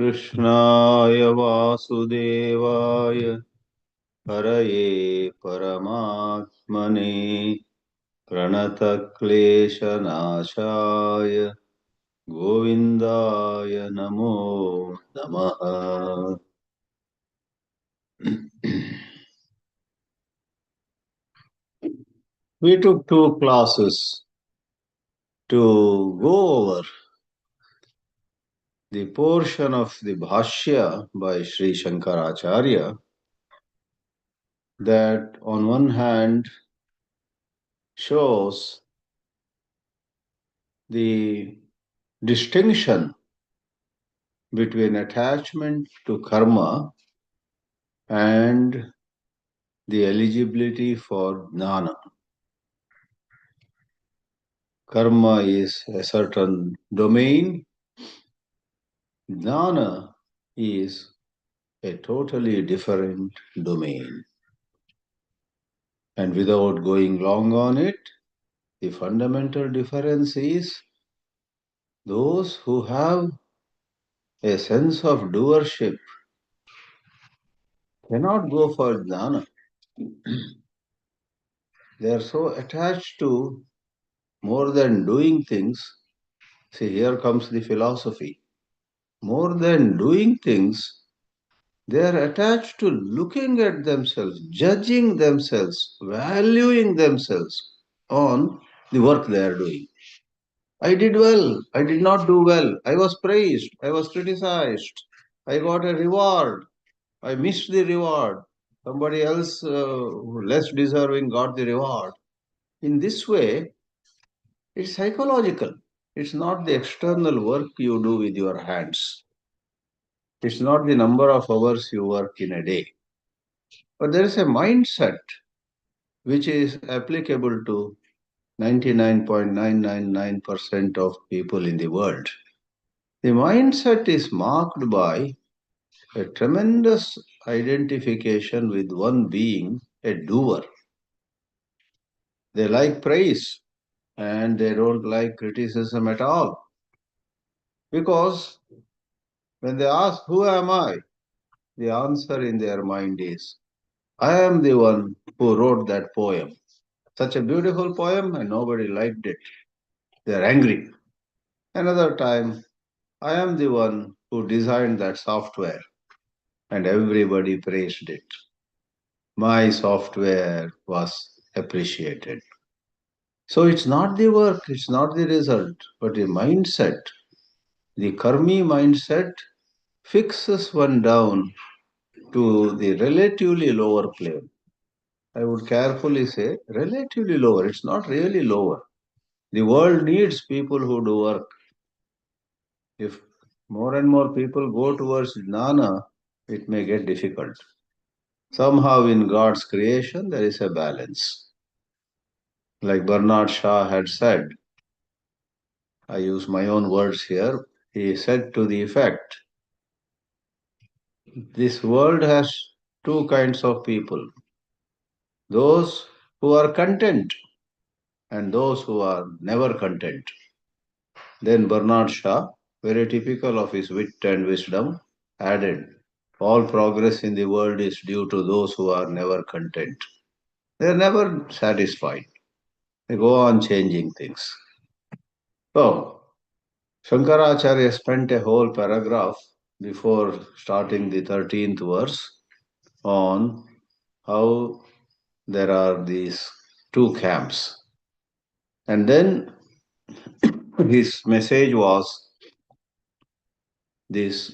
कृष्णाय वासुदेवाय हरये परमात्मने प्रणतक्लेशनाशाय गोविन्दाय नमो नमः। We took 2 classes to go over the portion of the Bhashya by Sri Shankaracharya that on one hand shows the distinction between attachment to karma and the eligibility for jnana. Karma is a certain domain, jnana is a totally different domain. And without going long on it, the fundamental difference is those who have a sense of doership cannot go for jnana. They are so attached to more than doing things. See, here comes the philosophy. More than doing things, they are attached to looking at themselves, judging themselves, valuing themselves on the work they are doing. I did well, I did not do well, I was praised, I was criticized, I got a reward, I missed the reward, somebody else less deserving got the reward. In this way, it's psychological. It's not the external work you do with your hands. It's not the number of hours you work in a day. But there is a mindset which is applicable to 99.999% of people in the world. The mindset is marked by a tremendous identification with one being a doer. They like praise and they don't like criticism at all. Because when they ask, "Who am I?" the answer in their mind is, "I am the one who wrote that poem. Such a beautiful poem and nobody liked it. They are angry." Another time, "I am the one who designed that software and everybody praised it. My software was appreciated." So it's not the work, it's not the result, but the mindset. The karmi mindset fixes one down to the relatively lower plane. I would carefully say relatively lower. It's not really lower. The world needs people who do work. If more and more people go towards jnana, it may get difficult. Somehow in God's creation, there is a balance. Like Bernard Shaw had said, I use my own words here, he said to the effect, this world has two kinds of people, those who are content and those who are never content. Then Bernard Shaw, very typical of his wit and wisdom, added, all progress in the world is due to those who are never content. They are never satisfied. They go on changing things. So, Shankaracharya spent a whole paragraph before starting the 13th verse on how there are these two camps. And then his message was this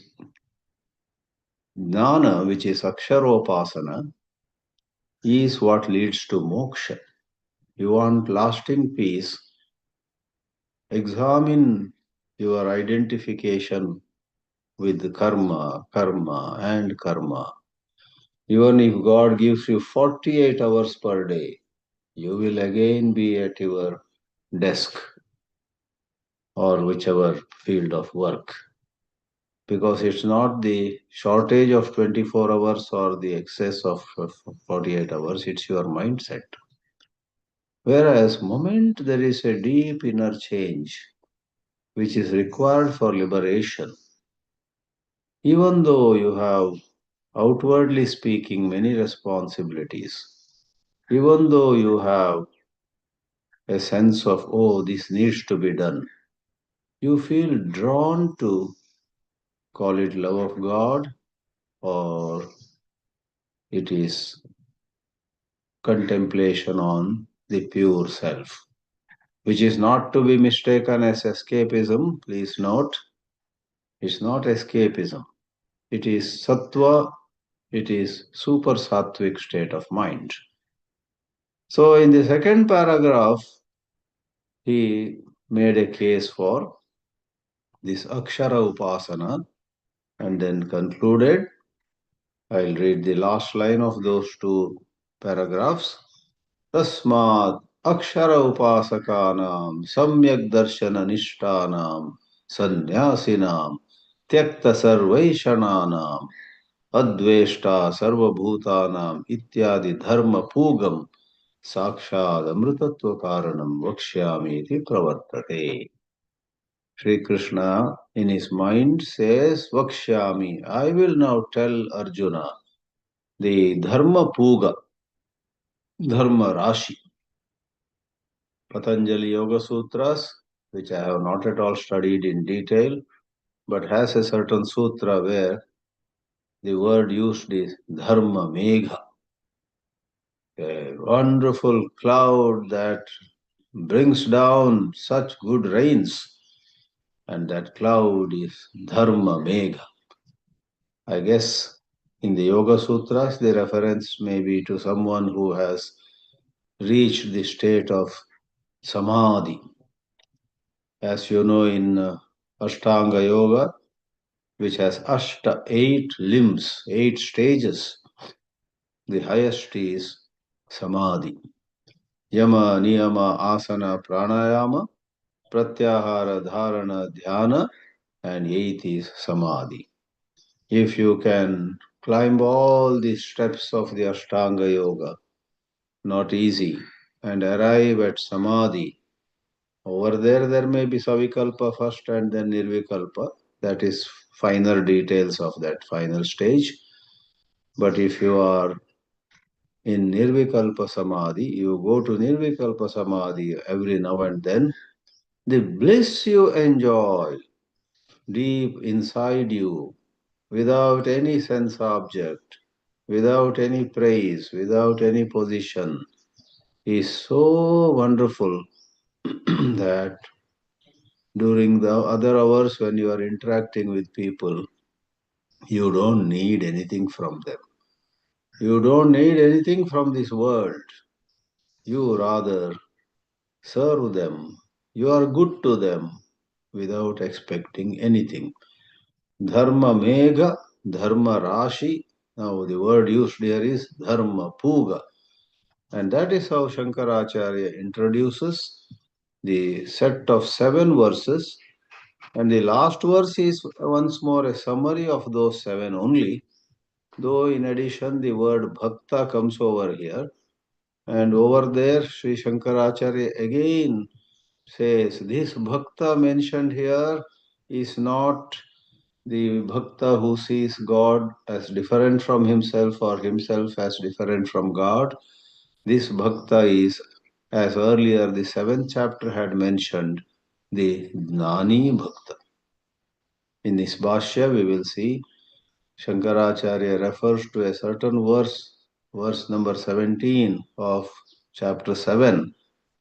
jnana, which is aksharopasana, is what leads to moksha. You want lasting peace, examine your identification with karma, karma, and karma. Even if God gives you 48 hours per day, you will again be at your desk or whichever field of work. Because it's not the shortage of 24 hours or the excess of 48 hours, it's your mindset. Whereas, moment there is a deep inner change which is required for liberation, Even though you have, outwardly speaking, many responsibilities, even though you have a sense of, oh, this needs to be done, you feel drawn to call it love of God, or it is contemplation on the pure self, which is not to be mistaken as escapism. Please note, it's not escapism. It is sattva, it is super sattvic state of mind. So in the second paragraph, he made a case for this Akshara Upasana and then concluded. I'll read the last line of those two paragraphs. Tasmad Akshara Upasakanam Samyak Darshana Nishtanam Sannyasinam Tyakta Sarvaishananam Adveshta Sarvabhutanam Ityadi Dharma Pugam Sakshad Amrutatva Karanam Vakshyami iti Pravartate. Sri Krishna in his mind says, Vakshyami, I will now tell Arjuna the Dharma Puga, Dharma Rashi, Patanjali Yoga Sutras, which I have not at all studied in detail, but has a certain sutra where the word used is Dharma Megha, a wonderful cloud that brings down such good rains, and that cloud is Dharma Megha. I guess in the Yoga Sutras, the reference may be to someone who has reached the state of Samadhi. As you know, in Ashtanga Yoga, which has Ashta, 8 limbs, 8 stages, the highest is Samadhi. Yama, Niyama, Asana, Pranayama, Pratyahara, Dharana, Dhyana, and 8th is Samadhi. If you can climb all the steps of the Ashtanga Yoga, not easy, and arrive at Samadhi, over there may be Savikalpa first and then Nirvikalpa. That is finer details of that final stage. But if you are in Nirvikalpa Samadhi, you go to Nirvikalpa Samadhi every now and then, the bliss you enjoy deep inside you, without any sense object, without any praise, without any position, is so wonderful that during the other hours when you are interacting with people, you don't need anything from them. You don't need anything from this world. You rather serve them. You are good to them without expecting anything. Dharma Megha, Dharma Rashi. Now the word used here is Dharma Puga. And that is how Shankaracharya introduces the set of 7 verses. And the last verse is once more a summary of those 7 only, though in addition the word bhakta comes over here. And over there, Sri Shankaracharya again says this bhakta mentioned here is not the bhakta who sees God as different from himself or himself as different from God. This bhakta is, as earlier the 7th chapter had mentioned, the Jnani Bhakta. In this Bhashya, we will see Shankaracharya refers to a certain verse, verse number 17 of chapter 7,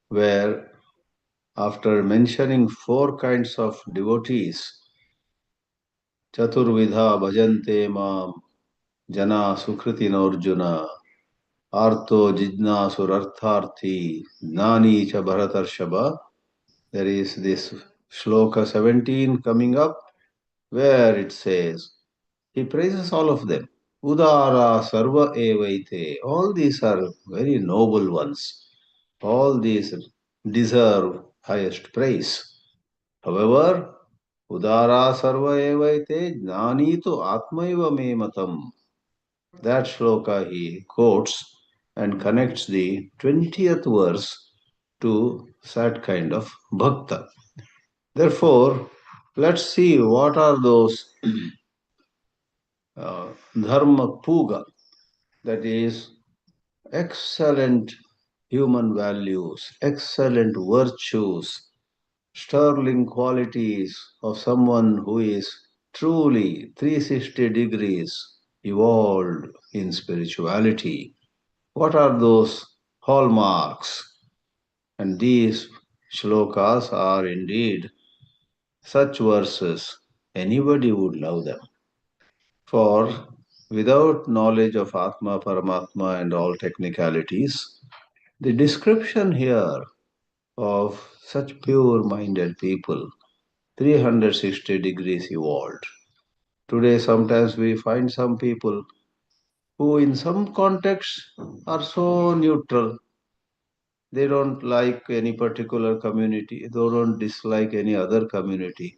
where after mentioning 4 kinds of devotees, Chaturvidha bhajante mam jana sukritin arjuna arto jijnasurartharthi gnani cha bharatarshaba, there is this shloka 17 coming up where it says, he praises all of them. Udara sarva evaite. All these are very noble ones. All these deserve highest praise. However, Udara sarva evaite jnani tu atmaiva me matam. That shloka he quotes and connects the 20th verse to that kind of bhakta. Therefore, let's see what are those Dharma Puga, that is excellent human values, excellent virtues, sterling qualities of someone who is truly 360 degrees evolved in spirituality. What are those hallmarks? And these shlokas are indeed such verses. Anybody would love them. For without knowledge of Atma, Paramatma, and all technicalities, the description here of such pure minded people, 360 degrees evolved. Today, sometimes we find some people who, in some contexts, are so neutral. They don't like any particular community, they don't dislike any other community,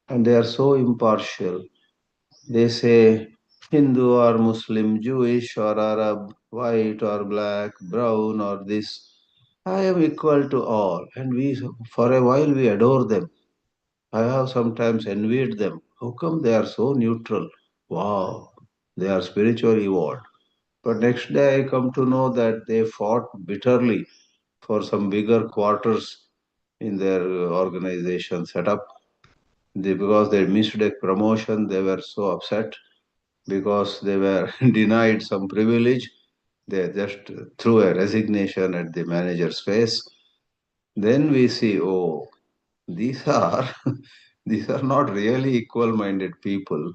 and they are so impartial. They say Hindu or Muslim, Jewish or Arab, white or black, brown or this. I am equal to all, and for a while, we adore them. I have sometimes envied them. How come they are so neutral? Wow, they are spiritually evolved. But next day, I come to know that they fought bitterly for some bigger quarters in their organization setup. Because they missed a promotion, they were so upset. Because they were denied some privilege, they just threw a resignation at the manager's face. Then we see, oh, these are these are not really equal-minded people.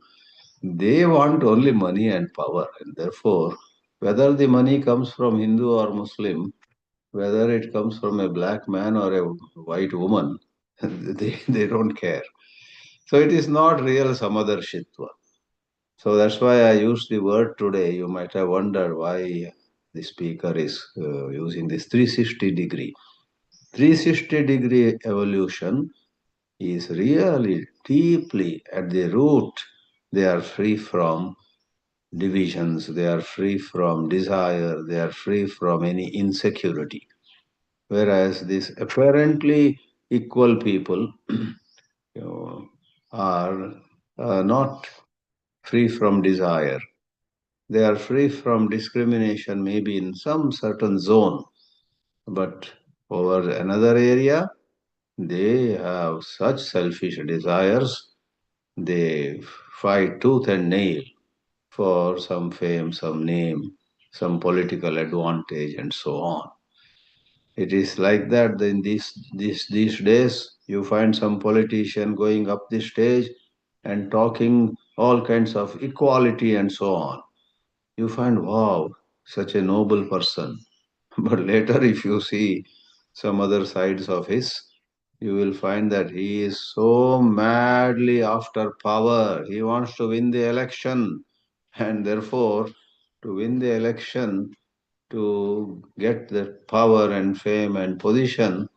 They want only money and power, and therefore, whether the money comes from Hindu or Muslim, whether it comes from a black man or a white woman, they don't care. So it is not real Samadarshitva. So that's why I used the word today. You might have wondered why the speaker is using this 360 degree. 360 degree evolution is really deeply at the root. They are free from divisions, they are free from desire, they are free from any insecurity. Whereas these apparently equal people you know, are not free from desire. They are free from discrimination, maybe in some certain zone, but over another area, they have such selfish desires. They fight tooth and nail for some fame, some name, some political advantage, and so on. It is like that in these days. You find some politician going up the stage and talking all kinds of equality and so on. You find, wow, such a noble person. But later, if you see some other sides of his, you will find that he is so madly after power. He wants to win the election, and therefore, to win the election, to get the power and fame and position,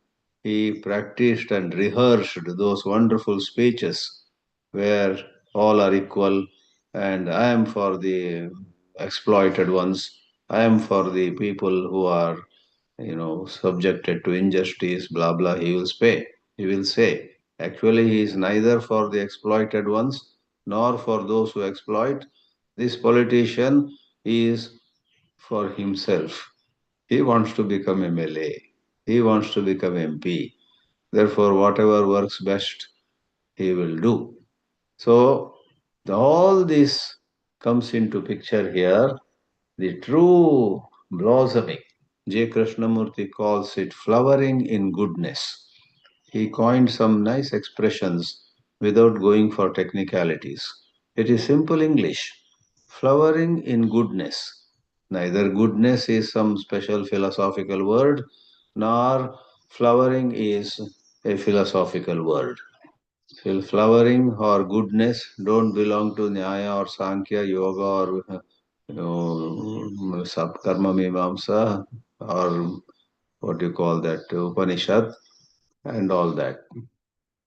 he practiced and rehearsed those wonderful speeches where all are equal and I am for the exploited ones. I am for the people who are, subjected to injustice, blah, blah. He will say. Actually, he is neither for the exploited ones nor for those who exploit. This politician is for himself. He wants to become MLA. He wants to become MP. Therefore, whatever works best, he will do. So, all this comes into picture here. The true blossoming. J. Krishnamurti calls it flowering in goodness. He coined some nice expressions without going for technicalities. It is simple English. Flowering in goodness. Neither goodness is some special philosophical word, nor flowering is a philosophical word. Well, flowering or goodness don't belong to Nyaya or Sankhya, Yoga or Karma Mimamsa or what you call that, Upanishad and all that.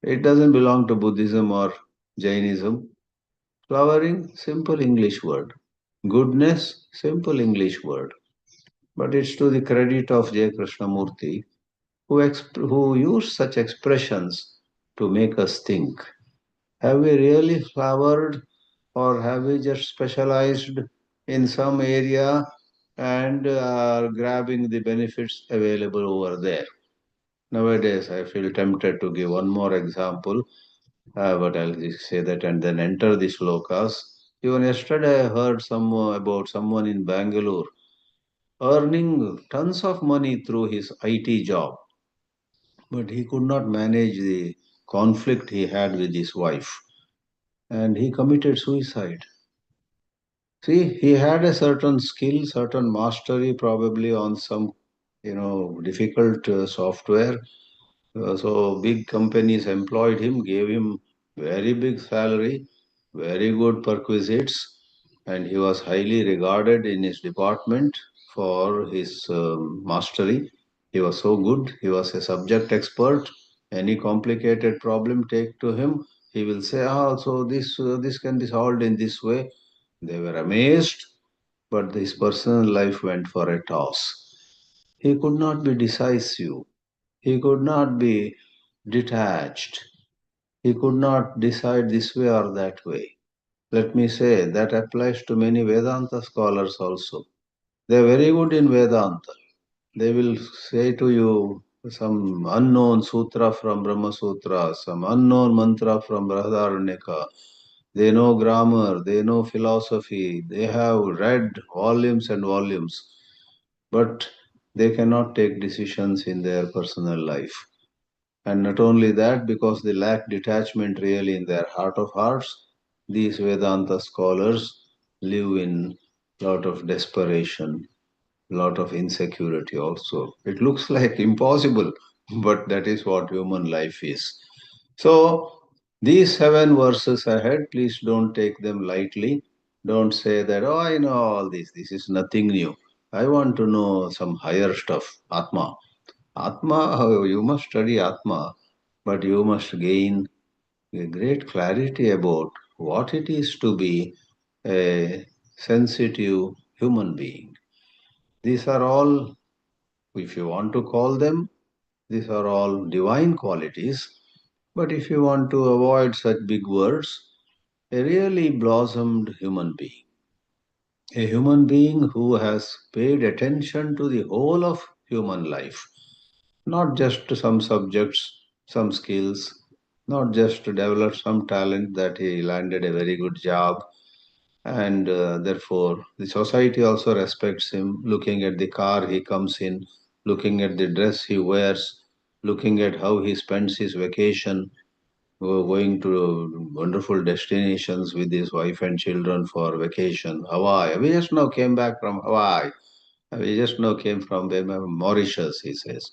It doesn't belong to Buddhism or Jainism. Flowering, simple English word. Goodness, simple English word. But it's to the credit of J. Krishnamurti who used such expressions to make us think. Have we really flowered Or have we just specialized in some area and are grabbing the benefits available over there? Nowadays, I feel tempted to give one more example, but I'll just say that and then enter the slokas. Even yesterday, I heard some about someone in Bangalore earning tons of money through his IT job, but he could not manage the conflict he had with his wife, and he committed suicide. See, he had a certain skill, certain mastery, probably on some, difficult software. So big companies employed him, gave him very big salary, very good perquisites, and he was highly regarded in his department for his mastery. He was so good. He was a subject expert. Any complicated problem take to him, he will say, "Ah, so this can be solved in this way." They were amazed, but his personal life went for a toss. He could not be decisive. He could not be detached. He could not decide this way or that way. Let me say that applies to many Vedanta scholars also. They are very good in Vedanta. They will say to you some unknown sutra from Brahma Sutra, some unknown mantra from Brahadaranyaka. They know grammar, they know philosophy, they have read volumes and volumes, but they cannot take decisions in their personal life. And not only that, because they lack detachment really in their heart of hearts, these Vedanta scholars live in lot of desperation, lot of insecurity also. It looks like impossible, but that is what human life is. So, these 7 verses ahead, please don't take them lightly. Don't say that, oh, I know all this, this is nothing new. I want to know some higher stuff, Atma. Atma, you must study Atma, but you must gain a great clarity about what it is to be a sensitive human being. These are all, if you want to call them, these are all divine qualities. But if you want to avoid such big words, a really blossomed human being, a human being who has paid attention to the whole of human life, not just to some subjects, some skills, not just to develop some talent that he landed a very good job, and therefore the society also respects him, looking at the car he comes in, looking at the dress he wears, looking at how he spends his vacation, going to wonderful destinations with his wife and children for vacation. Hawaii. We just now came back from Hawaii. We just now came from Mauritius, he says.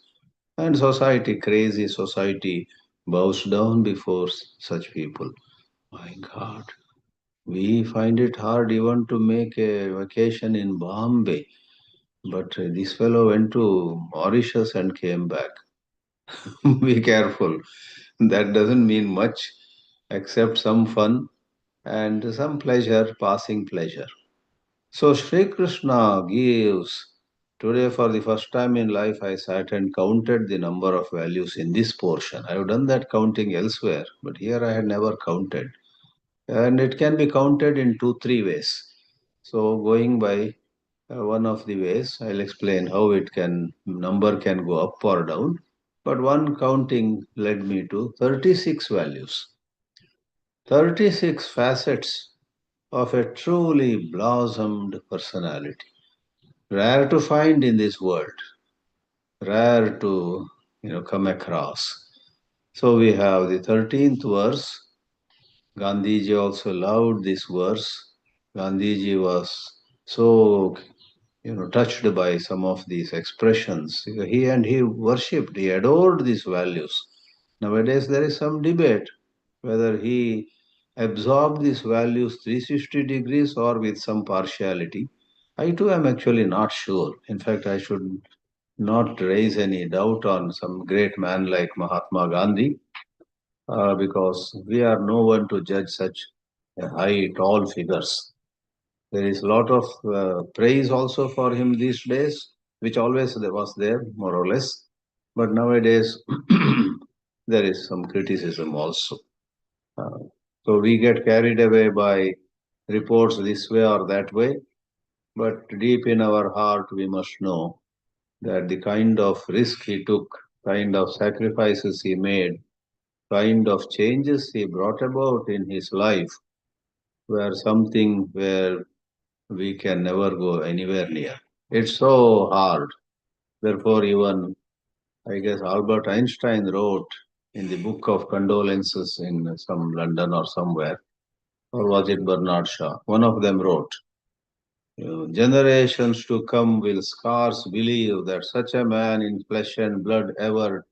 And society, crazy society, bows down before such people. My God. We find it hard even to make a vacation in Bombay. But this fellow went to Mauritius and came back. Be careful. That doesn't mean much except some fun and some pleasure, passing pleasure. So Sri Krishna gives. Today, for the first time in life, I sat and counted the number of values in this portion. I have done that counting elsewhere, but here I had never counted. And it can be counted in two, three ways. So, going by one of the ways, I'll explain how it can number can go up or down. But one counting led me to 36 values, 36 facets of a truly blossomed personality. Rare to find in this world, rare to come across. So we have the 13th verse. Gandhiji also loved this verse. Gandhiji was so touched by some of these expressions. He worshipped, he adored these values. Nowadays there is some debate whether he absorbed these values 360 degrees or with some partiality. I too am actually not sure. In fact, I should not raise any doubt on some great man like Mahatma Gandhi, because we are no one to judge such high, tall figures. There is a lot of praise also for him these days, which always there was there, more or less. But nowadays, there is some criticism also. Uh, so we get carried away by reports this way or that way, but deep in our heart we must know that the kind of risk he took, kind of sacrifices he made, kind of changes he brought about in his life were something where we can never go anywhere near. It's so hard. Therefore, even I guess Albert Einstein wrote in the book of condolences in some London or somewhere, or was it Bernard Shaw? One of them wrote, generations to come will scarce believe that such a man in flesh and blood ever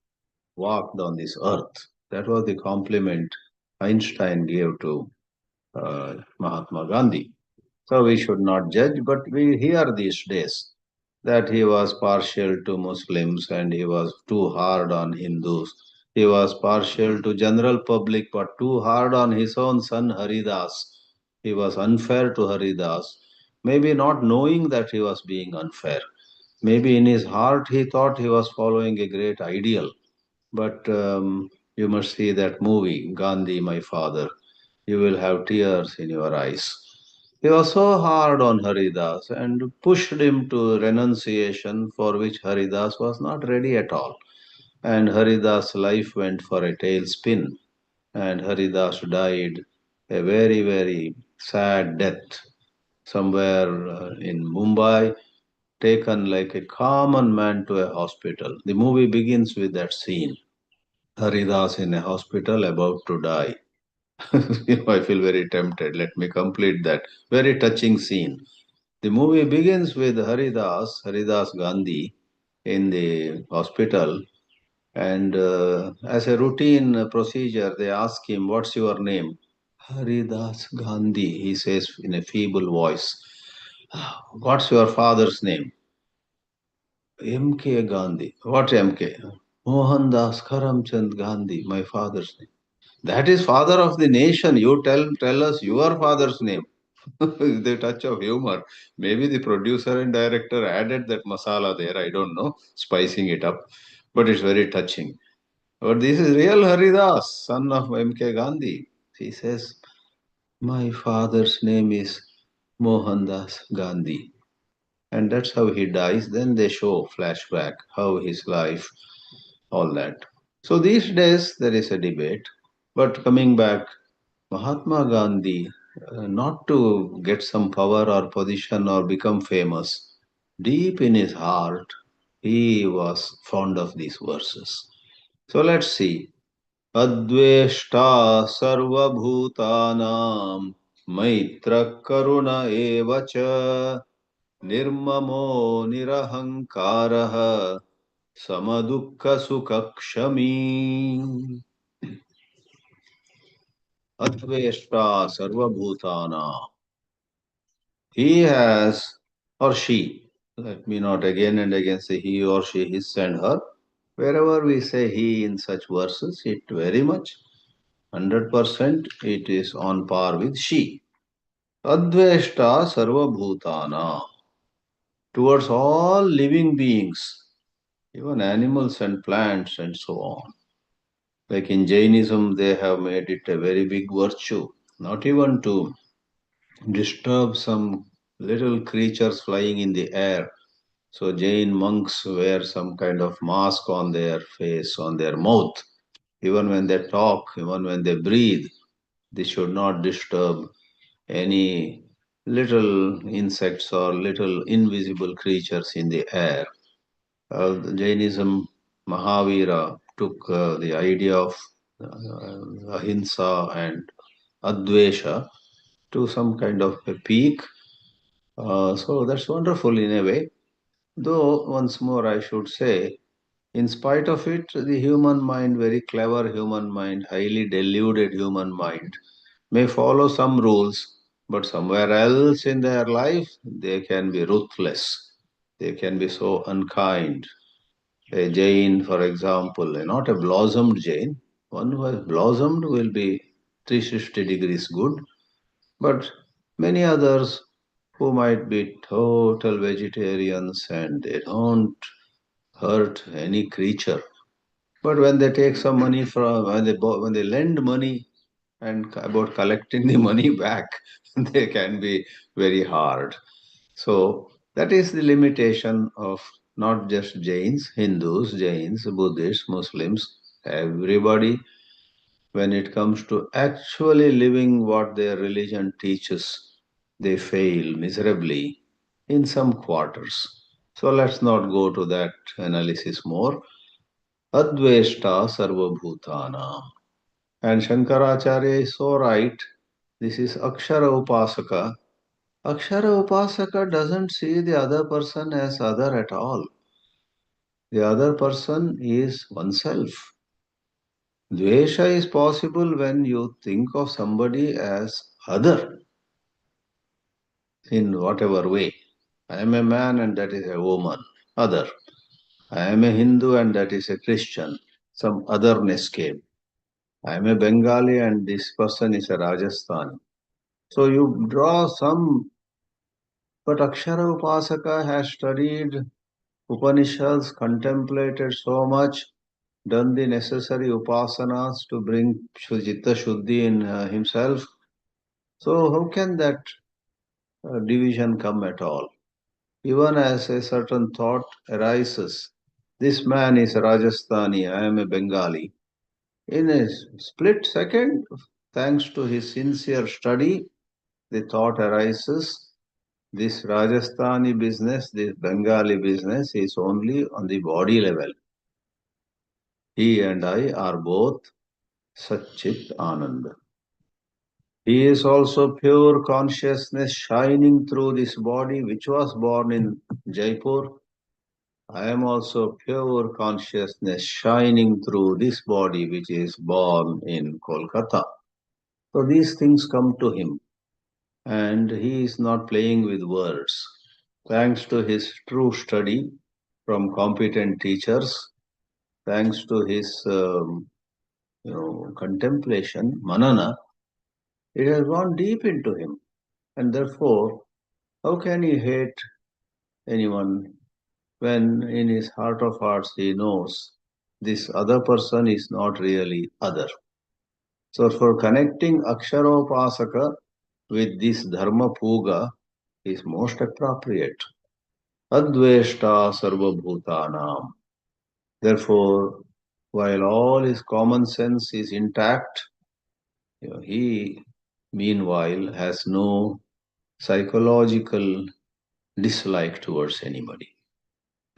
walked on this earth. That was the compliment Einstein gave to Mahatma Gandhi. So we should not judge, but we hear these days that he was partial to Muslims and he was too hard on Hindus. He was partial to general public, but too hard on his own son Haridas. He was unfair to Haridas, maybe not knowing that he was being unfair. Maybe in his heart he thought he was following a great ideal. But you must see that movie, Gandhi, My Father. You will have tears in your eyes. He was so hard on Haridas and pushed him to renunciation for which Haridas was not ready at all. And Haridas' life went for a tailspin, and Haridas died a very, very sad death somewhere in Mumbai, taken like a common man to a hospital. The movie begins with that scene. Haridas in a hospital about to die. I feel very tempted. Let me complete that. Very touching scene. The movie begins with Haridas Gandhi, in the hospital, and as a routine procedure, they ask him, "What's your name?" Haridas Gandhi, he says in a feeble voice. "What's your father's name?" M.K. Gandhi. What M.K.? Mohandas Karamchand Gandhi, my father's name. That is father of the nation. You tell us your father's name. The touch of humor. Maybe the producer and director added that masala there. I don't know, spicing it up, but it's very touching. But this is real Haridas, son of M.K. Gandhi. He says, "My father's name is Mohandas Gandhi." And that's how he dies. Then they show flashback, how his life, all that. So these days there is a debate. But coming back, Mahatma Gandhi, not to get some power or position or become famous, deep in his heart, he was fond of these verses. So let's see. Adveshta sarva bhutanam maitra karuna evacha nirmamo nirahankaraha samadukha sukakshami. Adveshta sarva bhutana. He has, or she, let me not again and again say he or she, his and her. Wherever we say he in such verses, it very much, 100%, it is on par with she. Adveshta sarva bhutana. Towards all living beings, even animals and plants and so on. Like in Jainism, they have made it a very big virtue, not even to disturb some little creatures flying in the air. So Jain monks wear some kind of mask on their face, on their mouth. Even when they talk, even when they breathe, they should not disturb any little insects or little invisible creatures in the air. Jainism, Mahavira took the idea of ahimsa and advesha to some kind of a peak. So that's wonderful in a way. Though, once more, I should say, in spite of it, the human mind, very clever human mind, highly deluded human mind, may follow some rules, but somewhere else in their life, they can be ruthless. They can be so unkind. A Jain, for example, not a blossomed Jain, one who has blossomed will be 360 degrees good, but many others who might be total vegetarians and they don't hurt any creature. But when they take some money from, when they lend money and about collecting the money back, they can be very hard. So that is the limitation of not just Jains, Hindus, Jains, Buddhists, Muslims, everybody. When it comes to actually living what their religion teaches, they fail miserably in some quarters. So let's not go to that analysis more. Adveshta Sarvabhutana. And Shankaracharya is so right. This is Akshara Upasaka. Akshara Upasaka doesn't see the other person as other at all. The other person is oneself. Dvesha is possible when you think of somebody as other in whatever way. I am a man and that is a woman, other. I am a Hindu and that is a Christian, some otherness came. I am a Bengali and this person is a Rajasthani. So you draw some, but Akshara Upasaka has studied Upanishads, contemplated so much, done the necessary upasanas to bring Chitta Shuddhi in himself. So how can that division come at all? Even as a certain thought arises, this man is Rajasthani, I am a Bengali. In a split second, thanks to his sincere study, the thought arises, this Rajasthani business, this Bengali business is only on the body level. He and I are both Satchit Ananda. He is also pure consciousness shining through this body which was born in Jaipur. I am also pure consciousness shining through this body which is born in Kolkata. So these things come to him and he is not playing with words. Thanks to his true study from competent teachers, thanks to his contemplation, manana, it has gone deep into him. And therefore, how can he hate anyone when in his heart of hearts he knows this other person is not really other? So for connecting Aksharopasaka with this Dharma Puga is most appropriate. Adveshta Sarvabhutanam. Therefore, while all his common sense is intact, he meanwhile has no psychological dislike towards anybody.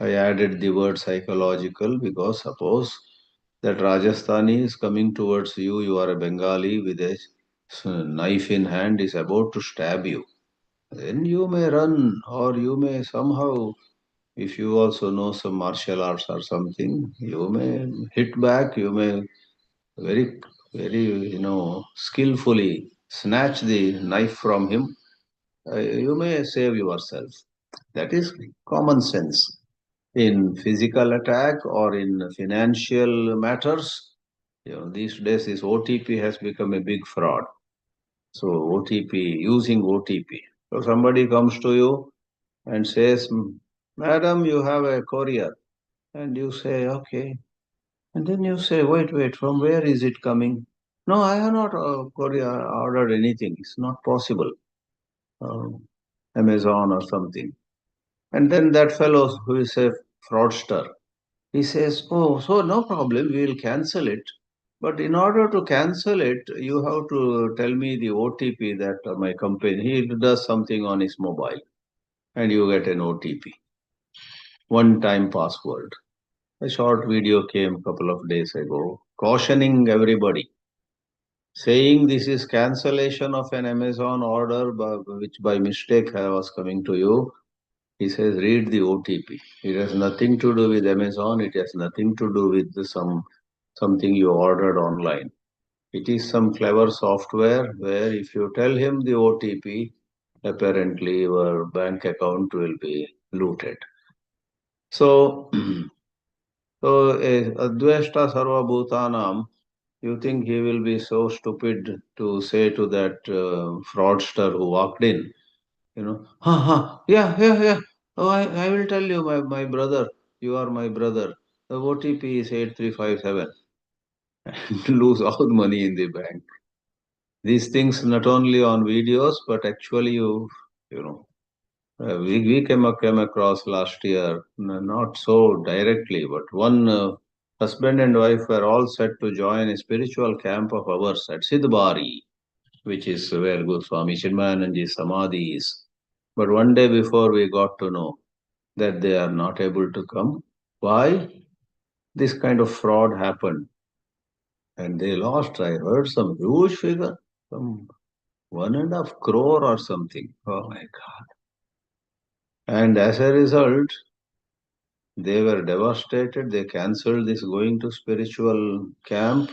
I added the word psychological because suppose that Rajasthani is coming towards you, you are a Bengali with a knife in hand, is about to stab you. Then you may run or you may somehow, if you also know some martial arts or something, you may hit back, you may very, very, skillfully snatch the knife from him. You may save yourself. That is common sense. In physical attack or in financial matters, these days this OTP has become a big fraud. So using OTP. So somebody comes to you and says, Madam, you have a courier. And you say, okay. And then you say, wait, from where is it coming? No, I have not courier ordered anything. It's not possible. Uh, Amazon or something. And then that fellow who is a fraudster, he says, oh, so no problem, we will cancel it. But in order to cancel it, you have to tell me the OTP that my company, he does something on his mobile and you get an OTP, one time password. A short video came a couple of days ago cautioning everybody, saying this is cancellation of an Amazon order which by mistake was coming to you. He says, read the OTP. It has nothing to do with Amazon. It has nothing to do with something you ordered online. It is some clever software where if you tell him the OTP, apparently your bank account will be looted. So, Adveshta Sarva Bhutanam, you think he will be so stupid to say to that fraudster who walked in, yeah. Oh, I will tell you, my brother, you are my brother. The OTP is 8357. And lose all the money in the bank. These things not only on videos, but actually we came across last year, not so directly, but one husband and wife were all set to join a spiritual camp of ours at Siddhbari, which is where Goswami Chinmayananji Samadhi is. But one day before we got to know that they are not able to come. Why? This kind of fraud happened. And they lost, I heard some huge figure, some 1.5 crore or something. Oh my God. And as a result, they were devastated. They cancelled this going to spiritual camp.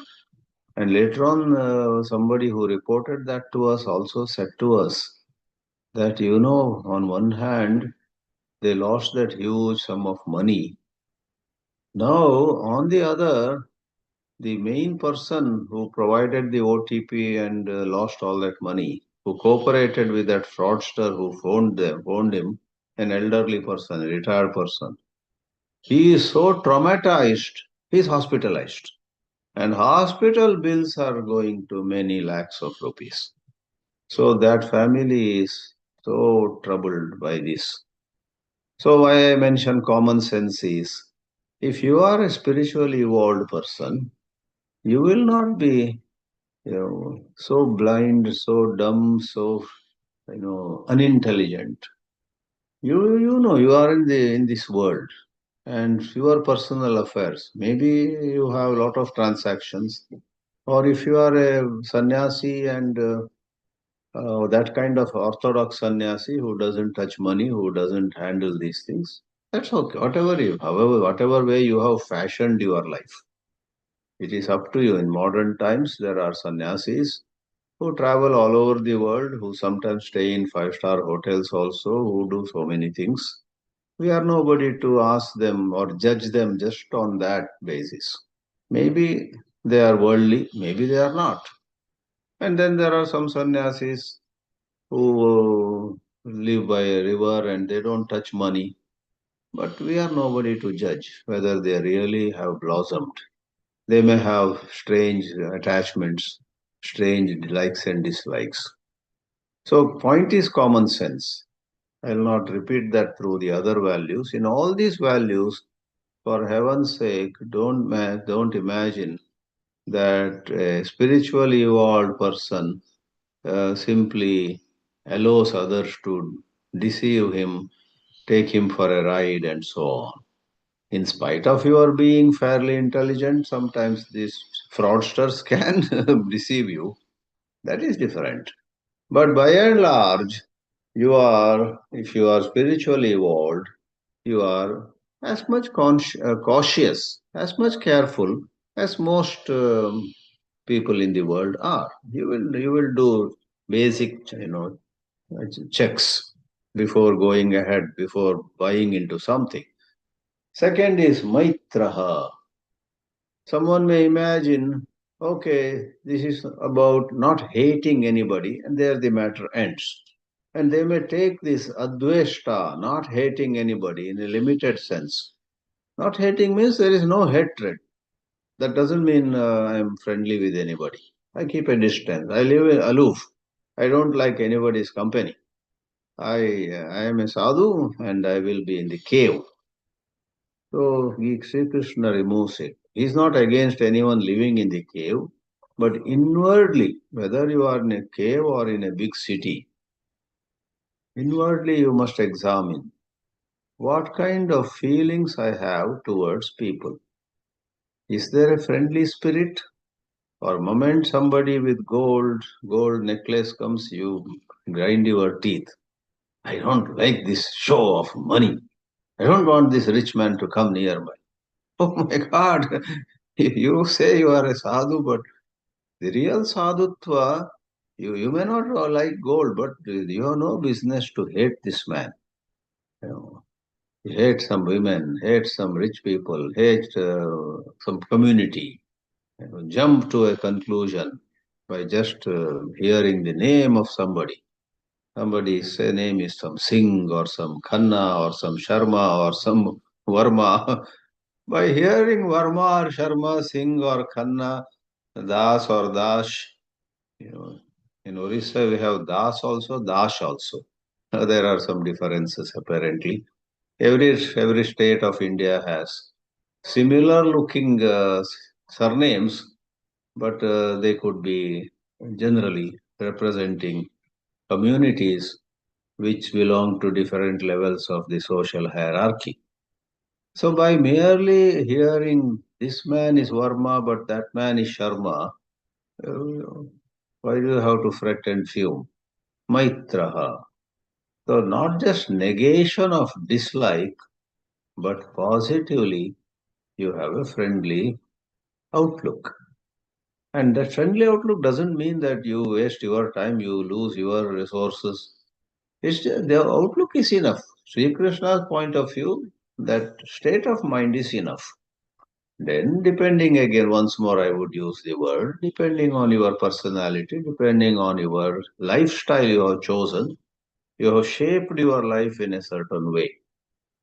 And later on, somebody who reported that to us also said to us that, on one hand, they lost that huge sum of money. Now, on the other, the main person who provided the OTP and lost all that money, who cooperated with that fraudster who phoned him, an elderly person, a retired person, he is so traumatized, he is hospitalized. And hospital bills are going to many lakhs of rupees. So that family is so troubled by this. So why I mention common sense is, if you are a spiritually evolved person, you will not be so blind, so dumb, so unintelligent. You are in this world, and your personal affairs. Maybe you have a lot of transactions, or if you are a sannyasi and that kind of orthodox sannyasi who doesn't touch money, who doesn't handle these things, that's okay. Whatever way you have fashioned your life, it is up to you. In modern times, there are sannyasis who travel all over the world, who sometimes stay in five-star hotels also, who do so many things. We are nobody to ask them or judge them just on that basis. Maybe they are worldly, maybe they are not. And then there are some sannyasis who live by a river and they don't touch money. But we are nobody to judge whether they really have blossomed. They may have strange attachments, strange likes and dislikes. So, point is common sense. I'll not repeat that through the other values. In all these values, for heaven's sake, don't imagine that a spiritually evolved person simply allows others to deceive him, take him for a ride, and so on. In spite of your being fairly intelligent, sometimes these fraudsters can deceive you. That is different. But by and large, if you are spiritually evolved, you are as much cautious, as much careful as most people in the world are. You will do basic, checks before going ahead, before buying into something. Second is maitraha. Someone may imagine, okay, this is about not hating anybody, and there the matter ends. And they may take this adveshta, not hating anybody in a limited sense. Not hating means there is no hatred. That doesn't mean I am friendly with anybody. I keep a distance. I live aloof. I don't like anybody's company. I am a sadhu and I will be in the cave. So Sri Krishna removes it. He is not against anyone living in the cave, but inwardly, whether you are in a cave or in a big city, inwardly you must examine what kind of feelings I have towards people. Is there a friendly spirit? Or moment somebody with gold necklace comes, you grind your teeth. I don't like this show of money. I don't want this rich man to come nearby. Oh my God. You say you are a sadhu, but the real sadhutva, you may not like gold, but you have no business to hate this man. You know, hate some women, hate some rich people, hate some community. Jump to a conclusion by just hearing the name of somebody. Somebody's name is some Singh or some Khanna or some Sharma or some Varma. By hearing Varma or Sharma, Singh or Khanna, Das or Dash, you know, In Orissa, we have Das also, Dash also. There are some differences apparently. Every state of India has similar looking surnames, but they could be generally representing communities which belong to different levels of the social hierarchy. So, by merely hearing this man is Varma, but that man is Sharma, why do you have to fret and fume? Maitraha. So, not just negation of dislike, but positively you have a friendly outlook. And that friendly outlook doesn't mean that you waste your time, you lose your resources. It's just, the outlook is enough. Sri Krishna's point of view, that state of mind is enough. Then, depending again, once more, I would use the word, depending on your personality, depending on your lifestyle you have chosen, you have shaped your life in a certain way.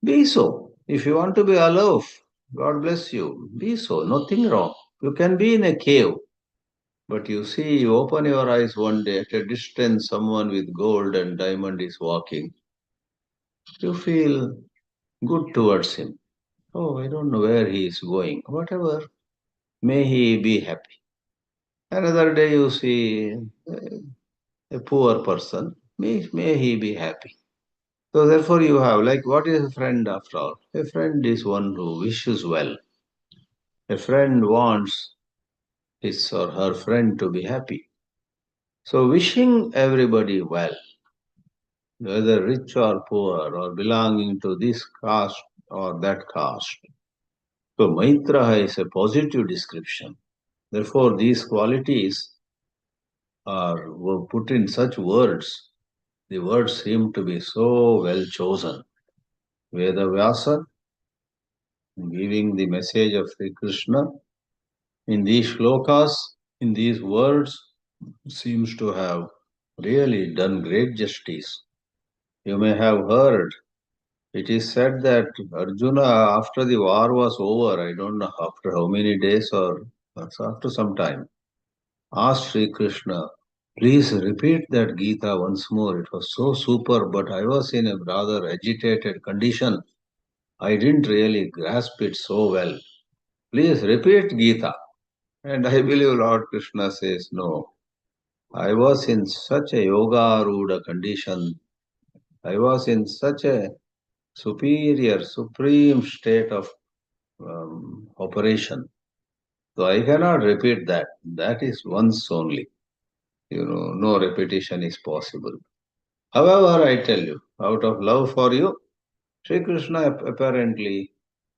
Be so. If you want to be aloof, God bless you. Be so. Nothing wrong. You can be in a cave. But you see, you open your eyes one day, at a distance, someone with gold and diamond is walking. You feel good towards him. Oh, I don't know where he is going. Whatever. May he be happy. Another day you see a poor person. May he be happy. So therefore you have, like, what is a friend after all? A friend is one who wishes well. A friend wants his or her friend to be happy. So wishing everybody well, whether rich or poor or belonging to this caste or that caste. So Maitra is a positive description. Therefore, these qualities were put in such words. The words seem to be so well chosen. Veda Vyasa, giving the message of Sri Krishna in these shlokas, in these words, seems to have really done great justice. You may have heard, it is said that Arjuna, after the war was over, I don't know after how many days or after some time, asked Sri Krishna, please repeat that Gita once more. It was so super, but I was in a rather agitated condition. I didn't really grasp it so well. Please repeat Gita. And I believe Lord Krishna says, no. I was in such a yoga ruda condition. I was in such a superior, supreme state of operation. So I cannot repeat that. That is once only. No repetition is possible. However, I tell you, out of love for you, Sri Krishna apparently,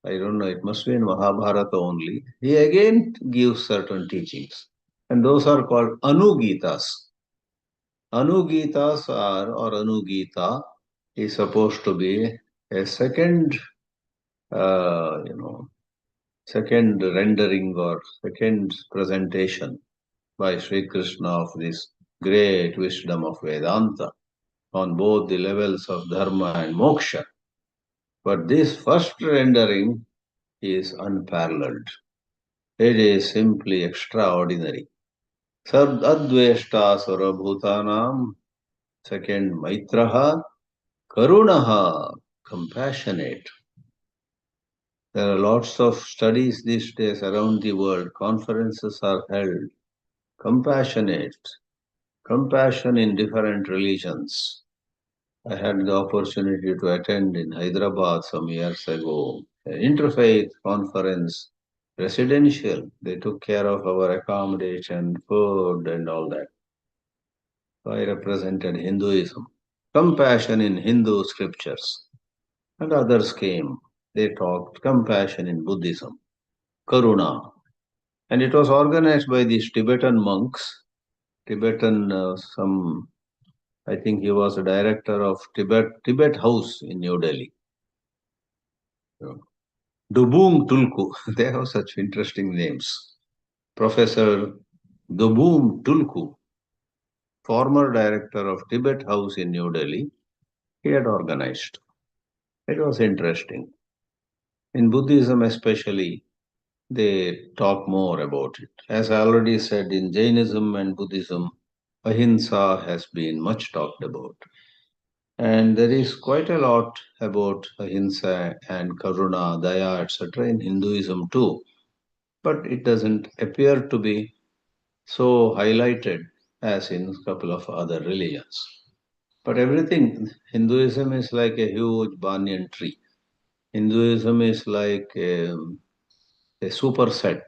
I don't know, it must be in Mahabharata only, he again gives certain teachings. And those are called Anugitas. Anugitas are, or Anugita, is supposed to be a second, uh, you know, second rendering or second presentation by Sri Krishna of this great wisdom of Vedanta on both the levels of dharma and moksha. But this first rendering is unparalleled. It is simply extraordinary. Sad Adveshta Sarabhutanam, second Maitraha, Karunaha, compassionate. There are lots of studies these days around the world. Conferences are held. Compassionate. Compassion in different religions. I had the opportunity to attend in Hyderabad some years ago an interfaith conference, residential. They took care of our accommodation, food, and all that. So I represented Hinduism. Compassion in Hindu scriptures. And others came. They talked compassion in Buddhism. Karuna. And it was organized by these Tibetan monks. Tibetan, I think he was a director of Tibet House in New Delhi. Dubung Tulku, they have such interesting names. Professor Dubung Tulku, former director of Tibet House in New Delhi, he had organized. It was interesting. In Buddhism especially, they talk more about it. As I already said, in Jainism and Buddhism, ahimsa has been much talked about. And there is quite a lot about ahimsa and karuna, daya, etc. in Hinduism too. But it doesn't appear to be so highlighted as in a couple of other religions. But everything, Hinduism is like a huge banyan tree. Hinduism is like a superset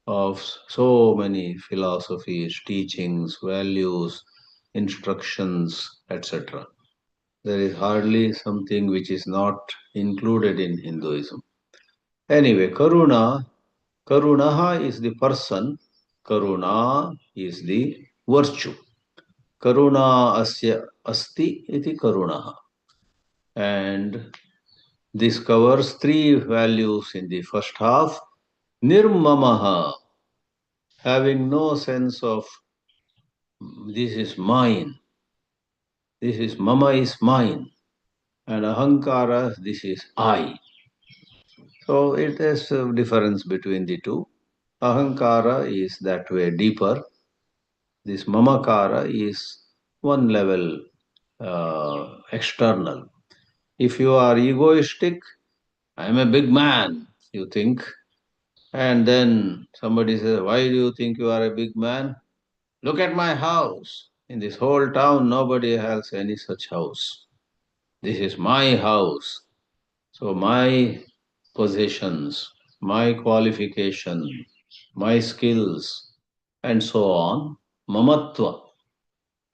of so many philosophies, teachings, values, instructions, etc. There is hardly something which is not included in Hinduism. Anyway, Karunaha is the person, Karuna is the virtue. Karuna asya asti iti Karunaha. And this covers three values in the first half. Nirmamaha, having no sense of this is mine, this is mama is mine, and ahankara, this is I. So it is a difference between the two. Ahankara is that way deeper. This mamakara is one level external. If you are egoistic, I am a big man, you think, and then somebody says, why do you think you are a big man? Look at my house. In this whole town, nobody has any such house. This is my house. So my possessions, my qualification, my skills, and so on, mamatva,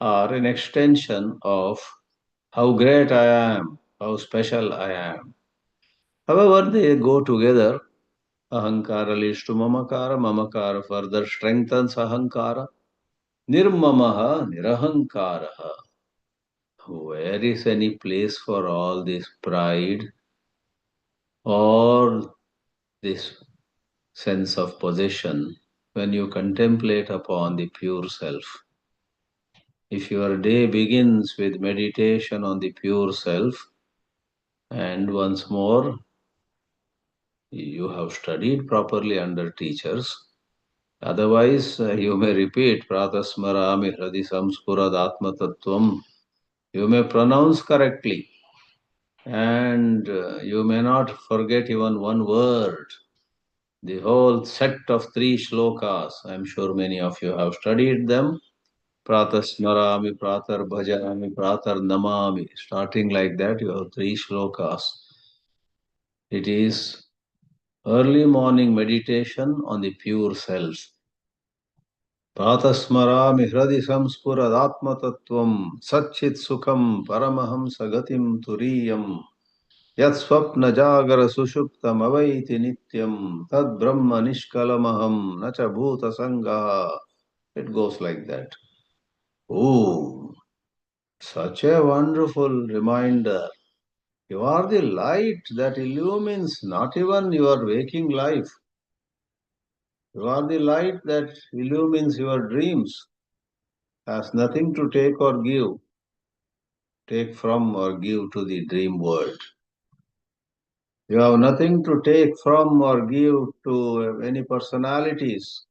are an extension of how great I am, how special I am. However, they go together. Ahankara leads to mamakara, mamakara further strengthens ahankara. Nirmamaha nirahankaraha. Where is any place for all this pride or this sense of possession when you contemplate upon the pure self? If your day begins with meditation on the pure self, and once more, you have studied properly under teachers, otherwise you may repeat pratasmarami hradi samskurad atma tattvam. You may pronounce correctly, and you may not forget even one word. The whole set of three shlokas, I'm sure many of you have studied them. Pratar smarami, pratar bhajanami, pratar namami. Starting like that, you have three shlokas. It is early morning meditation on the pure self. Pratar smarami hradi samskurad atma tattvam satchit sukham paramaham sagatim turiyam. Yat swapna jagara sushuptam avaiti nityam tad brahma nishkalamaham nacha bhuta sangaha. It goes like that. Oh, such a wonderful reminder. You are the light that illumines not even your waking life. You are the light that illumines your dreams. Has nothing to take from or give to the dream world. You have nothing to take from or give to any personalities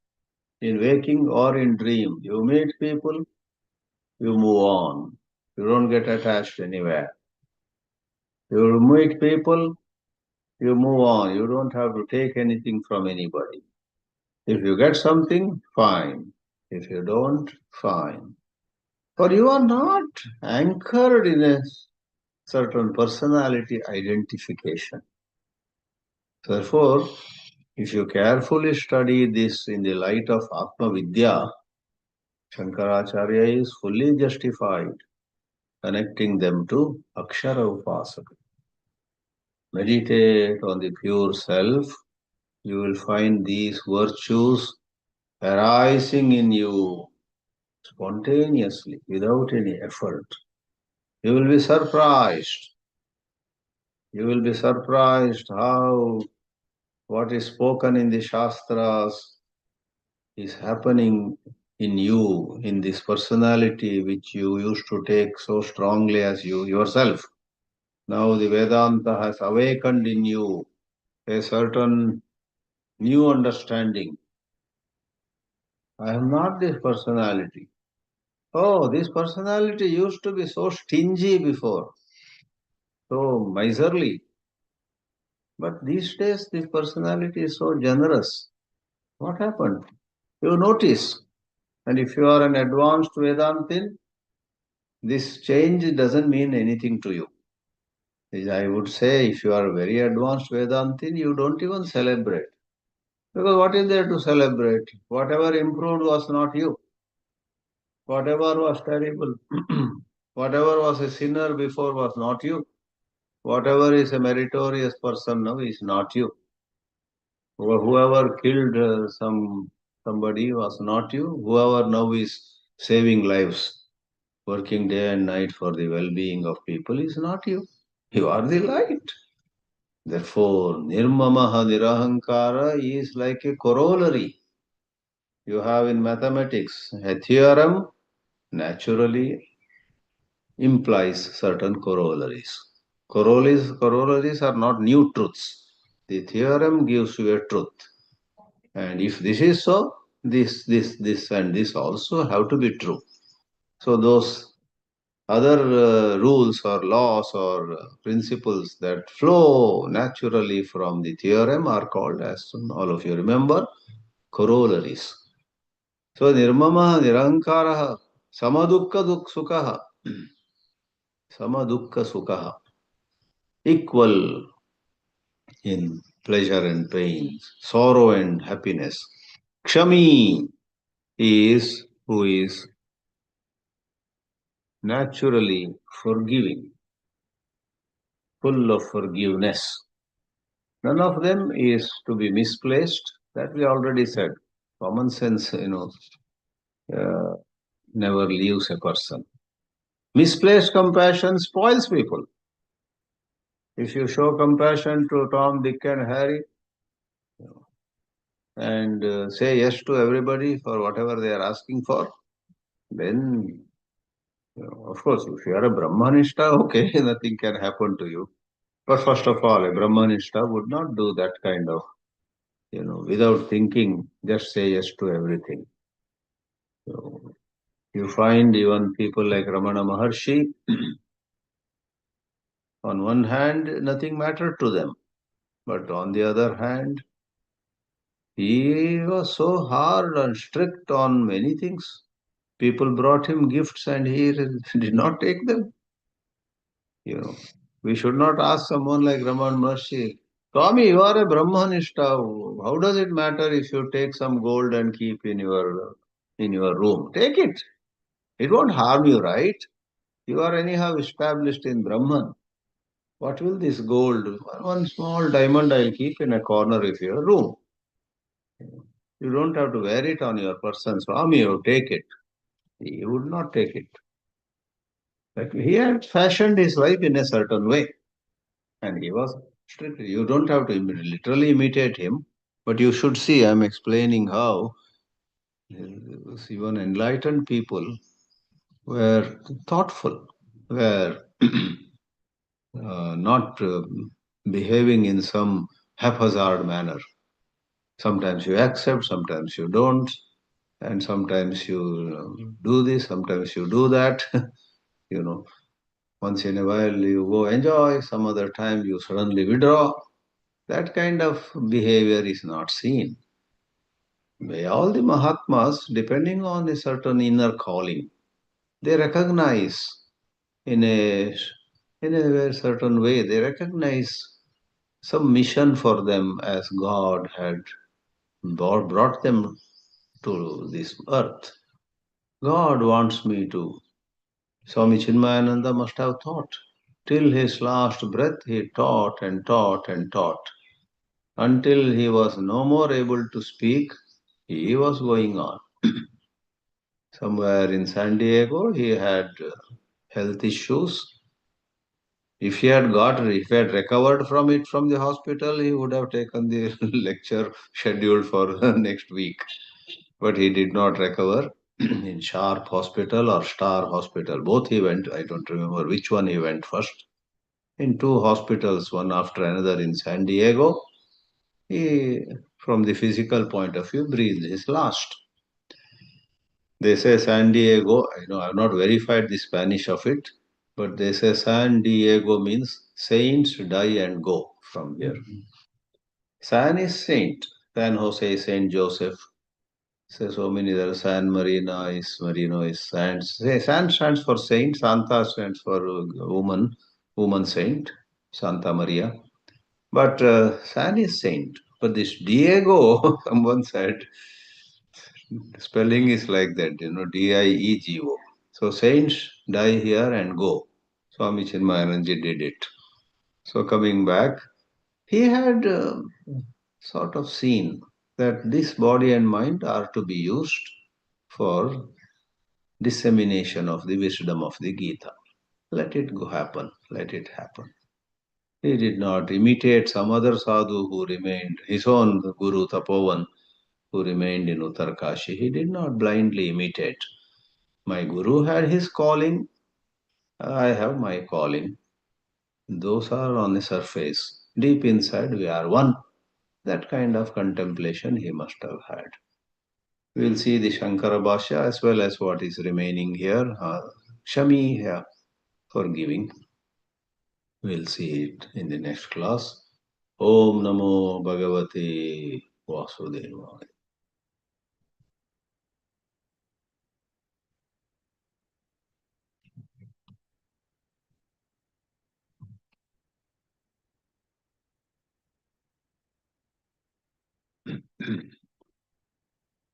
in waking or in dream. You meet people, you move on. You don't get attached anywhere. You meet people, you move on. You don't have to take anything from anybody. If you get something, fine. If you don't, fine. For you are not anchored in a certain personality identification. Therefore, if you carefully study this in the light of Atma Vidya, Shankaracharya is fully justified connecting them to Akshara Upasaka. Meditate on the pure self, you will find these virtues arising in you spontaneously without any effort. You will be surprised. You will be surprised how what is spoken in the Shastras is happening in you, in this personality which you used to take so strongly as you yourself. Now the Vedanta has awakened in you a certain new understanding. I am not this personality. Oh, this personality used to be so stingy before, so miserly. But these days, this personality is so generous. What happened? You notice. And if you are an advanced Vedantin, this change doesn't mean anything to you. I would say if you are a very advanced Vedantin, you don't even celebrate. Because what is there to celebrate? Whatever improved was not you. Whatever was terrible, whatever was a sinner before was not you. Whatever is a meritorious person now is not you. Whoever killed somebody was not you. Whoever now is saving lives, working day and night for the well-being of people is not you. You are the light. Therefore, nirmamaha nirahankara is like a corollary. You have in mathematics a theorem naturally implies certain corollaries. Corollaries are not new truths. The theorem gives you a truth. And if this is so, this, and this also have to be true. So those other rules or laws or principles that flow naturally from the theorem are called, as all of you remember, corollaries. So nirmama nirankara samadukka sukha samadukka sukha, equal in pleasure and pain, sorrow and happiness. Kshami is who is naturally forgiving, full of forgiveness. None of them is to be misplaced. That we already said. Common sense, uh, never leaves a person. Misplaced compassion spoils people. If you show compassion to Tom, Dick, and Harry, and say yes to everybody for whatever they are asking for, then, of course, if you are a Brahmanishta, okay, nothing can happen to you. But first of all, a Brahmanishta would not do that kind of, without thinking, just say yes to everything. So you find even people like Ramana Maharshi, on one hand, nothing mattered to them. But on the other hand, he was so hard and strict on many things. People brought him gifts and he did not take them. We should not ask someone like Raman Maharshi, Swami, you are a Brahmanishta. How does it matter if you take some gold and keep in your room? Take it. It won't harm you, right? You are anyhow established in Brahman. What will this gold? One small diamond I'll keep in a corner of your room. You don't have to wear it on your person. Swami, you take it. He would not take it. But he had fashioned his life in a certain way. And he was strict. You don't have to literally imitate him, but you should see. I'm explaining how even enlightened people were thoughtful, were not behaving in some haphazard manner. Sometimes you accept, sometimes you don't, and sometimes you do this, sometimes you do that. you know, Once in a while you go enjoy, some other time you suddenly withdraw. That kind of behavior is not seen. All the Mahatmas, depending on a certain inner calling, they recognize in a in a very certain way, they recognize some mission for them as God had brought them to this earth. God wants me to. Swami Chinmayananda must have thought. Till his last breath, he taught and taught and taught. Until he was no more able to speak, he was going on. Somewhere in San Diego, he had health issues. If he had recovered from it from the hospital, he would have taken the lecture scheduled for next week. But he did not recover in Sharp Hospital or Star Hospital. Both he went, I don't remember which one he went first. In two hospitals, one after another in San Diego, he, from the physical point of view, breathed his last. They say San Diego, I've not verified the Spanish of it, but they say San Diego means saints die and go from here. San is saint. San Jose is Saint Joseph. So many there. San Marino is saint. San stands for saint. Santa stands for woman saint. Santa Maria. But San is saint. But this Diego, someone said, spelling is like that, Diego. So saints die here and go. Swami Chinmayananji did it. So coming back, he had sort of seen that this body and mind are to be used for dissemination of the wisdom of the Gita. Let it go happen. Let it happen. He did not imitate some other sadhu who remained, his own Guru Tapovan, who remained in Uttarkashi. He did not blindly imitate. My Guru had his calling, I have my calling. Those are on the surface. Deep inside, we are one. That kind of contemplation he must have had. We'll see the Shankara Bhāshya as well as what is remaining here. Shami, yeah, forgiving. We'll see it in the next class. Om Namo Bhagavate Vasudevaya.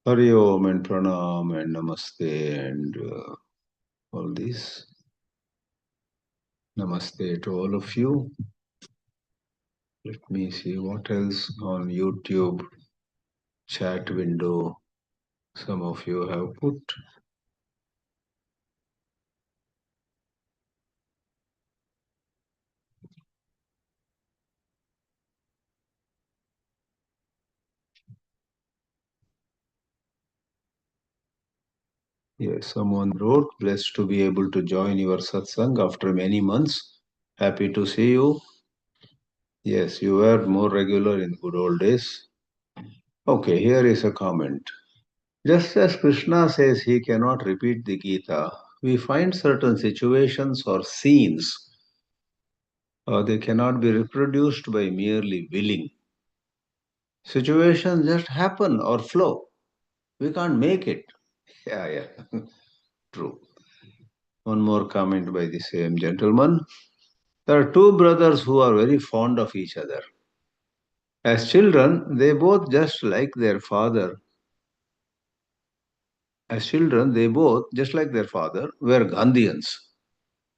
Hari Om and Pranam and Namaste and all this. Namaste to all of you. Let me see what else on YouTube chat window some of you have put. Yes, someone wrote, blessed to be able to join your satsang after many months. Happy to see you. Yes, you were more regular in good old days. Okay, here is a comment. Just as Krishna says he cannot repeat the Gita, we find certain situations or scenes, they cannot be reproduced by merely willing. Situations just happen or flow. We can't make it. Yeah, true. One more comment by the same gentleman. There are two brothers who are very fond of each other. As children, they both just like their father. As children, they both, just like their father, were Gandhians.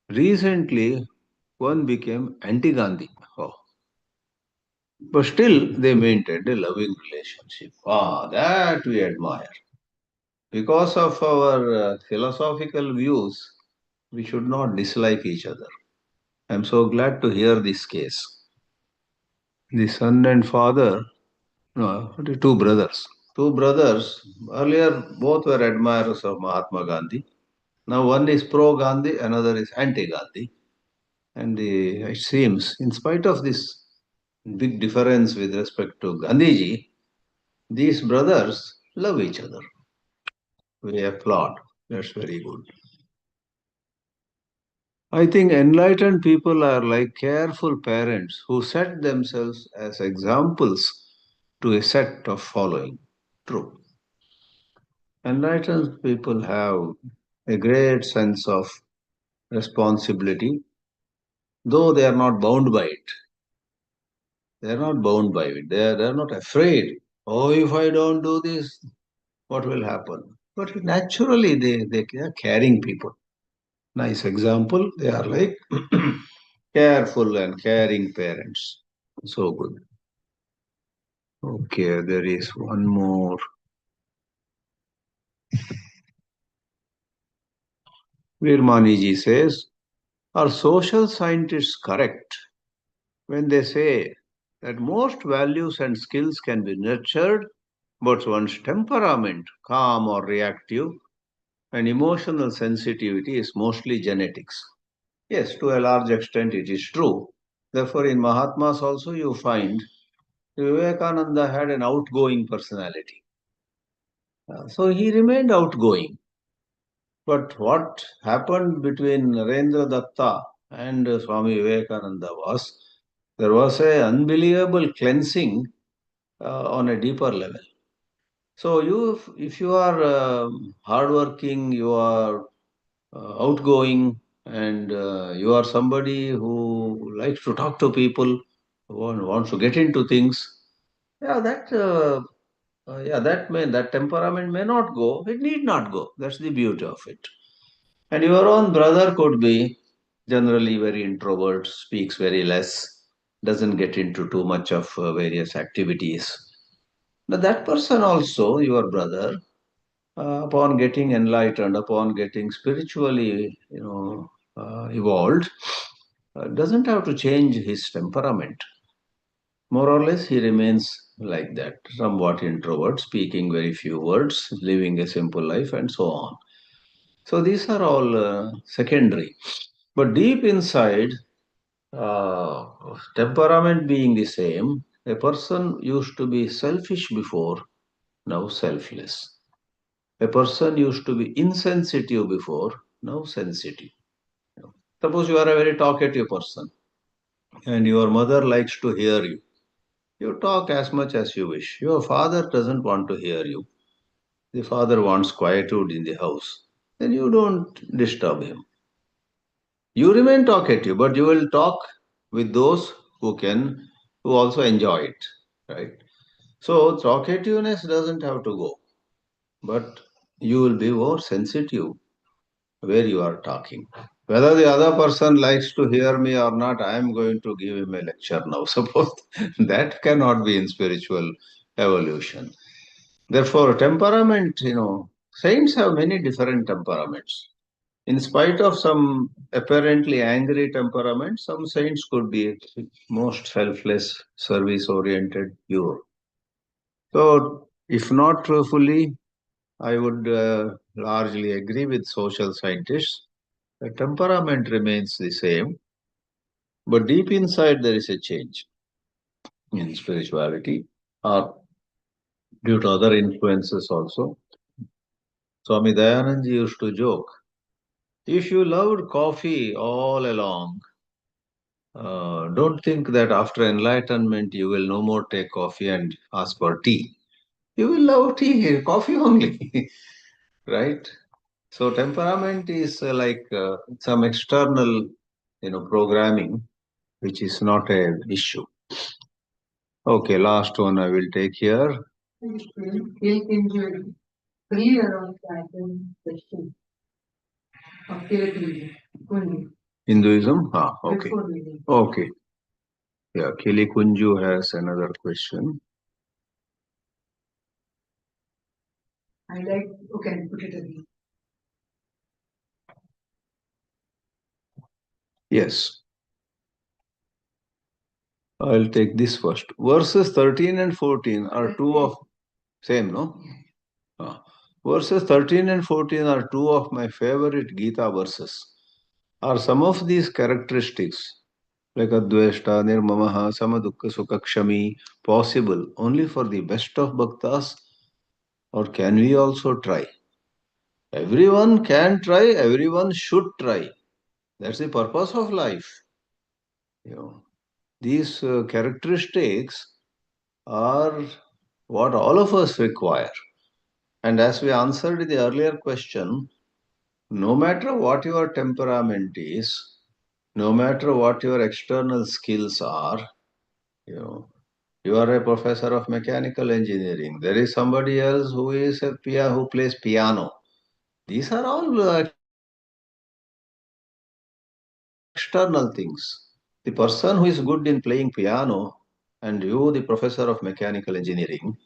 Recently, one became anti-Gandhi. Oh. But still, they maintained a loving relationship. Ah, that we admire. Because of our philosophical views, we should not dislike each other. I'm so glad to hear this case. The son and father, no, two brothers. Two brothers, earlier both were admirers of Mahatma Gandhi. Now one is pro-Gandhi, another is anti-Gandhi. And it seems, in spite of this big difference with respect to Gandhiji, these brothers love each other. We applaud. That's very good. I think enlightened people are like careful parents who set themselves as examples to a set of following. True. Enlightened people have a great sense of responsibility, though they are not bound by it. They are not bound by it. They are not afraid. Oh, if I don't do this, what will happen? But naturally, they are caring people. Nice example. They are like careful and caring parents. So good. Okay, there is one more. Virmaniji says, are social scientists correct when they say that most values and skills can be nurtured, but one's temperament, calm or reactive, and emotional sensitivity is mostly genetics? Yes, to a large extent it is true. Therefore, in Mahatmas also you find Vivekananda had an outgoing personality. So he remained outgoing. But what happened between Narendra Datta and Swami Vivekananda was there was a unbelievable cleansing on a deeper level. So if you are hardworking, you are outgoing, and you are somebody who likes to talk to people, who wants to get into things, yeah, that temperament may not go. It need not go. That's the beauty of it. And your own brother could be generally very introvert, speaks very less, doesn't get into too much of various activities. Now that person also, your brother, upon getting enlightened, upon getting spiritually, evolved, doesn't have to change his temperament. More or less, he remains like that, somewhat introvert, speaking very few words, living a simple life, and so on. So these are all secondary. But deep inside, uh, temperament being the same, a person used to be selfish before, now selfless. A person used to be insensitive before, now sensitive. Suppose you are a very talkative person and your mother likes to hear you. You talk as much as you wish. Your father doesn't want to hear you. The father wants quietude in the house. Then you don't disturb him. You remain talkative, but you will talk with those who also enjoy it, right? So talkativeness doesn't have to go, but you will be more sensitive where you are talking. Whether the other person likes to hear me or not, I am going to give him a lecture now. Suppose that cannot be in spiritual evolution. Therefore, temperament, saints have many different temperaments. In spite of some apparently angry temperament, some saints could be most selfless, service oriented, pure. So, if not truthfully, I would largely agree with social scientists. The temperament remains the same, but deep inside there is a change in spirituality or due to other influences also. Swami Dayanand used to joke, if you loved coffee all along, don't think that after enlightenment you will no more take coffee and ask for tea. You will love tea, coffee only, right? So temperament is like some external, programming, which is not an issue. Okay, last one I will take here. Hinduism? Okay. Okay. Yeah, Kili Kunju has another question. Okay, put it again. Yes. I'll take this first. Verses 13 and 14 are two of same, no? Verses 13 and 14 are two of my favorite Gita verses. Are some of these characteristics, like Adveshta, Nirmamaha, Samadukka, Sukakshami, possible only for the best of bhaktas, or can we also try? Everyone can try, everyone should try. That's the purpose of life. These characteristics are what all of us require. And as we answered in the earlier question, no matter what your temperament is, no matter what your external skills are, you are a professor of mechanical engineering. There is somebody else who is who plays piano. These are all external things. The person who is good in playing piano and you, the professor of mechanical engineering,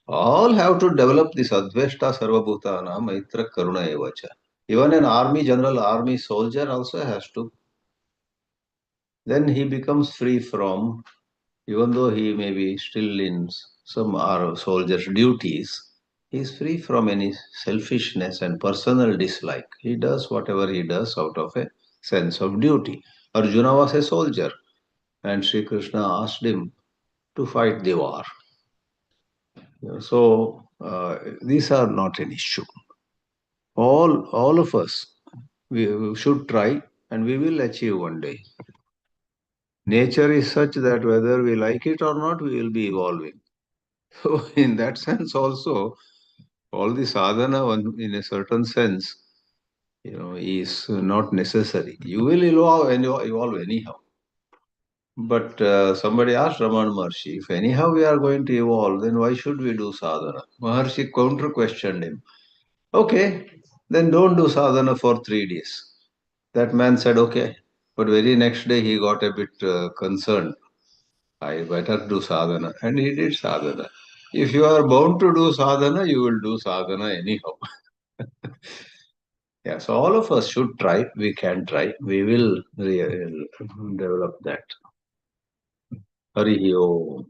all have to develop this Adveshta Sarvabhutana Maitra Karuna Evacha. Even an army general, army soldier also has to. Then he becomes free from, even though he may be still in some soldier's duties, he is free from any selfishness and personal dislike. He does whatever he does out of a sense of duty. Arjuna was a soldier, and Sri Krishna asked him to fight the war. So these are not an issue. All of us, we should try, and we will achieve one day. Nature is such that whether we like it or not, we will be evolving. So, in that sense, also, all the sadhana, in a certain sense, is not necessary. You will evolve anyhow. But somebody asked Ramana Maharshi, if anyhow we are going to evolve, then why should we do sadhana? Maharshi counter questioned him. Okay, then don't do sadhana for 3 days. That man said, okay. But very next day he got a bit concerned. I better do sadhana. And he did sadhana. If you are bound to do sadhana, you will do sadhana anyhow. Yeah, so all of us should try. We can try. We will develop that. Hari Om.